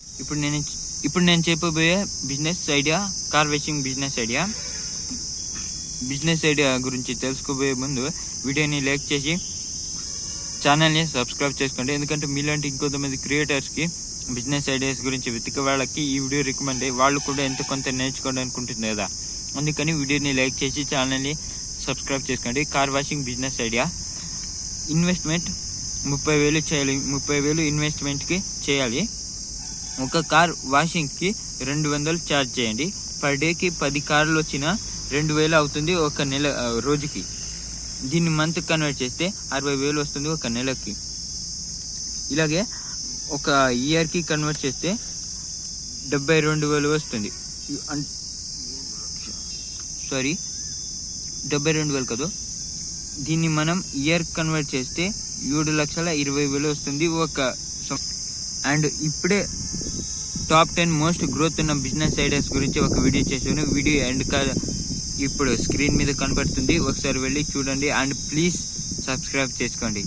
ఇప్పుడు నేను చెప్పబోయే business idea car washing business idea గురించి తెలుసుకోబోయే ముందు వీడియోని లైక్ చేసి ఛానల్ని సబ్స్క్రైబ్ చేసుకోండి. ఎందుకంటే మీలాంటి ఇంకొంతమంది క్రియేటర్స్కి బిజినెస్ ఐడియాస్ గురించి వెతికే వాళ్ళకి ఈ వీడియో రికమెండ్ అయ్యి వాళ్ళు కూడా ఎంతో కొంత నేర్చుకోవడానికి ఉంటుంది కదా. అందుకని వీడియోని లైక్ చేసి ఛానల్ని సబ్స్క్రైబ్ చేసుకోండి. Car washing business idea. Investment 30,000 చేయాలి. 30,000 ఇన్వెస్ట్మెంట్కి చేయాలి. ఒక కార్ వాషింగ్కి 200 ఛార్జ్ చేయండి. పర్ డేకి 10 కార్లు వచ్చినా 2,000 అవుతుంది ఒక నెల రోజుకి. దీన్ని మంత్ కన్వర్ట్ చేస్తే 60,000 వస్తుంది ఒక నెలకి. ఇలాగే ఒక ఇయర్కి కన్వర్ట్ చేస్తే 72,000 వస్తుంది. 72,000 కాదు, దీన్ని మనం ఇయర్ కన్వర్ట్ చేస్తే 7,20,000 వస్తుంది ఒక. అండ్ ఇప్పుడే టాప్ 10 మోస్ట్ గ్రోత్ ఉన్న బిజినెస్ ఐడియాస్ గురించి ఒక వీడియో చేశాను. వీడియో ఎండ్ ఇప్పుడు స్క్రీన్ మీద కనబడుతుంది, ఒకసారి వెళ్ళి చూడండి. అండ్ ప్లీజ్ సబ్స్క్రైబ్ చేసుకోండి.